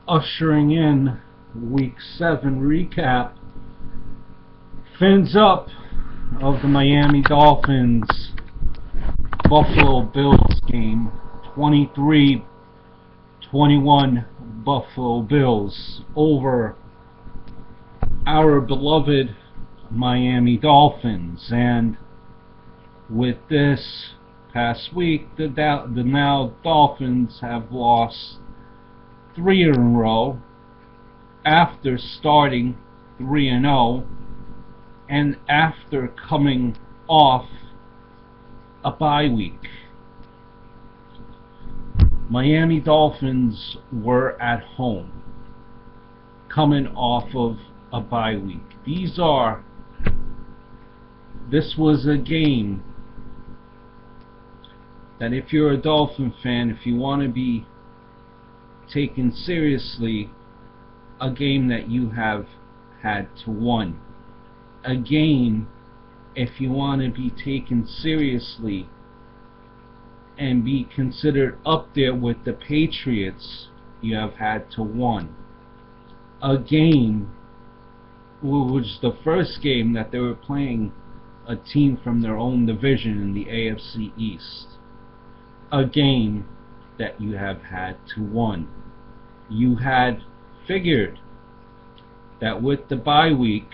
ushering in Week 7 recap. Fins up of the Miami Dolphins Buffalo Bills game. 23-21 Buffalo Bills over our beloved Miami Dolphins. And with this past week, the now Dolphins have lost 3 in a row after starting 3-0 and after coming off a bye week. Miami Dolphins were at home coming off of a bye week. This was a game that, if you're a Dolphin fan, if you want to be taken seriously, a game that you have had to win. A game, if you want to be taken seriously and be considered up there with the Patriots, you have had to win. A game which was the first game that they were playing a team from their own division in the AFC East. A game that you have had to win. You had figured that with the bye week,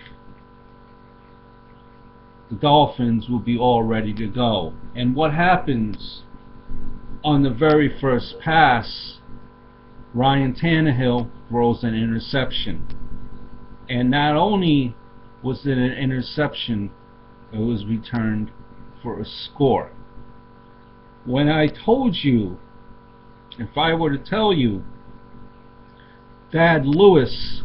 the Dolphins will be all ready to go. And what happens on the very first pass? Ryan Tannehill throws an interception. And not only was it an interception, it was returned for a score. When I told you, if I were to tell you, Thad Lewis,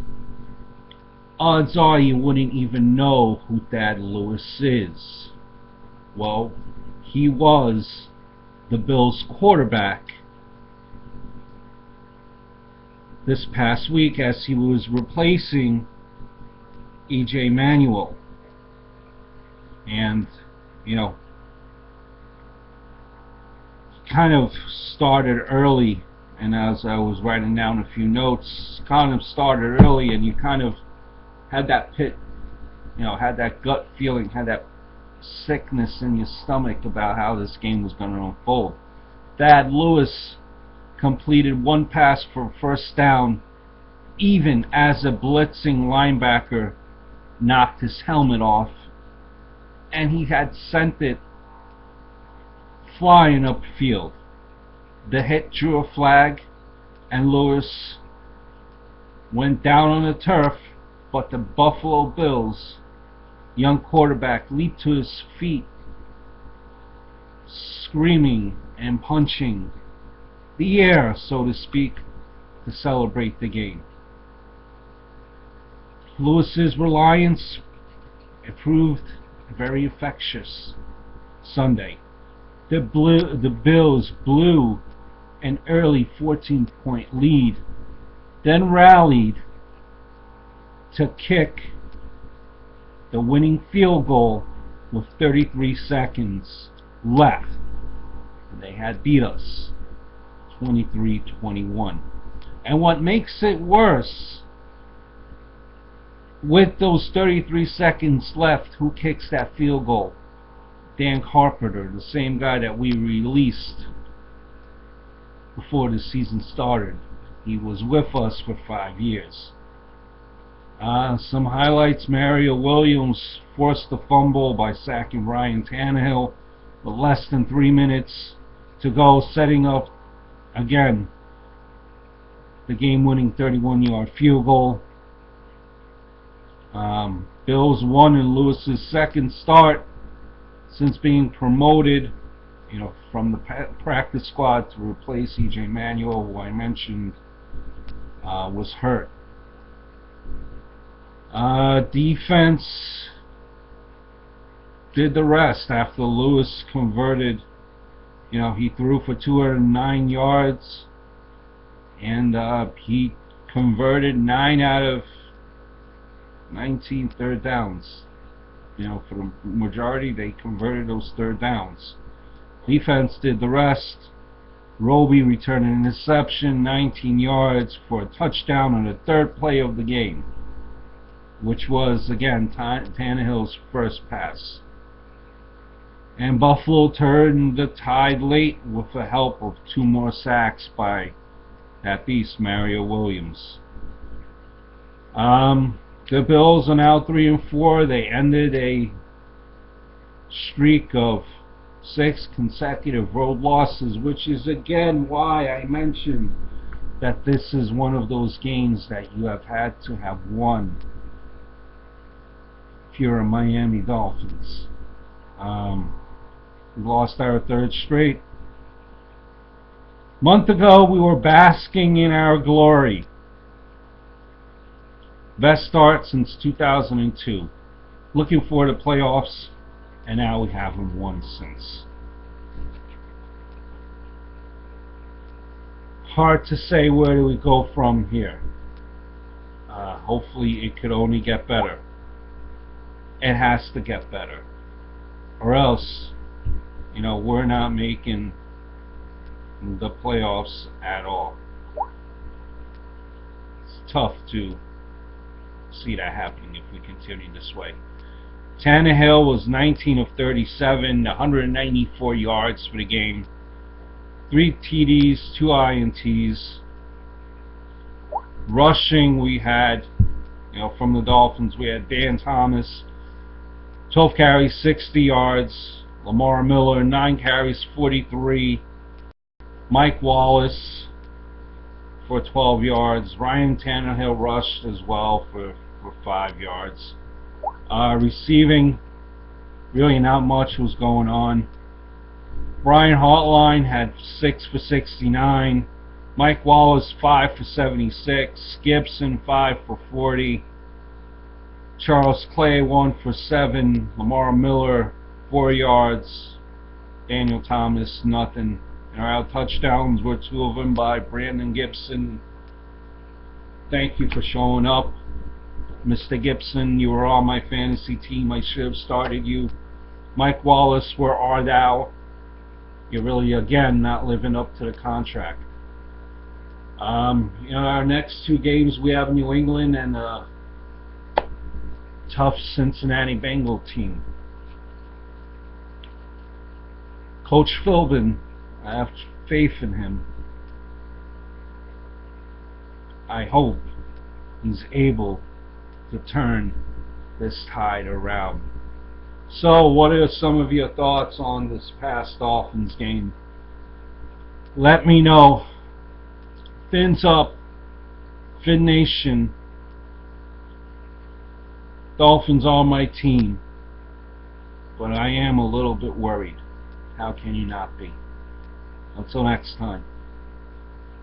odds are you wouldn't even know who Thad Lewis is. Well, he was the Bills quarterback this past week, as he was replacing E.J. Manuel. And, kind of started early, and as I was writing down a few notes, kind of started early, and you kind of had that had that gut feeling, had that sickness in your stomach about how this game was going to unfold. Thad Lewis completed one pass for first down, even as a blitzing linebacker knocked his helmet off, and he had sent it flying upfield. The hit drew a flag, and Lewis went down on the turf, but the Buffalo Bills young quarterback leaped to his feet, screaming and punching the air, so to speak, to celebrate the game. Lewis's reliance proved very infectious Sunday. The Bills blew an early 14-point lead, then rallied to kick the winning field goal with 33 seconds left. And they had beat us 23-21. And what makes it worse, with those 33 seconds left, who kicks that field goal? Dan Carpenter, the same guy that we released before the season started. He was with us for 5 years. Some highlights: Mario Williams forced the fumble by sacking Ryan Tannehill with less than 3 minutes to go, setting up again the game-winning 31-yard field goal. Bills won in Lewis's second start since being promoted, from the practice squad to replace E.J. Manuel, who I mentioned was hurt. Defense did the rest after Lewis converted. He threw for 209 yards, and he converted 9 out of 19 third downs. For the majority, they converted those third downs. Defense did the rest. Roby returned an interception, 19 yards for a touchdown on the third play of the game, which was, again, Tannehill's first pass. And Buffalo turned the tide late with the help of 2 more sacks by that beast, Mario Williams. The Bills are now 3-4. They ended a streak of 6 consecutive road losses, which is again why I mentioned that this is one of those games that you have had to have won if you're a Miami Dolphins. We lost our 3rd straight. A month ago we were basking in our glory. Best start since 2002. Looking for the playoffs, and now we haven't won since. Hard to say where do we go from here. Hopefully it could only get better. It has to get better, or else, we're not making the playoffs at all. It's tough to see that happening if we continue this way. Tannehill was 19 of 37, 194 yards for the game, 3 TDs, 2 INTs. Rushing, we had, from the Dolphins, we had Dan Thomas, 12 carries, 60 yards. Lamar Miller, 9 carries, 43. Mike Wallace for 12 yards. Ryan Tannehill rushed as well for 5 yards. Receiving, really not much was going on. Brian Hartline had 6 for 69. Mike Wallace 5 for 76. Gibson 5 for 40. Charles Clay 1 for 7. Lamar Miller 4 yards. Daniel Thomas nothing. And our touchdowns were 2 of them by Brandon Gibson. Thank you for showing up, Mr. Gibson. You were on my fantasy team. I should have started you. Mike Wallace, where are thou? You're really, again, not living up to the contract. Our next 2 games, we have New England and a tough Cincinnati Bengal team. Coach Philbin, I have faith in him. I hope he's able to turn this tide around. So, what are some of your thoughts on this past Dolphins game? Let me know. Fins up, Fin Nation. Dolphins are my team, but I am a little bit worried. How can you not be? Until next time.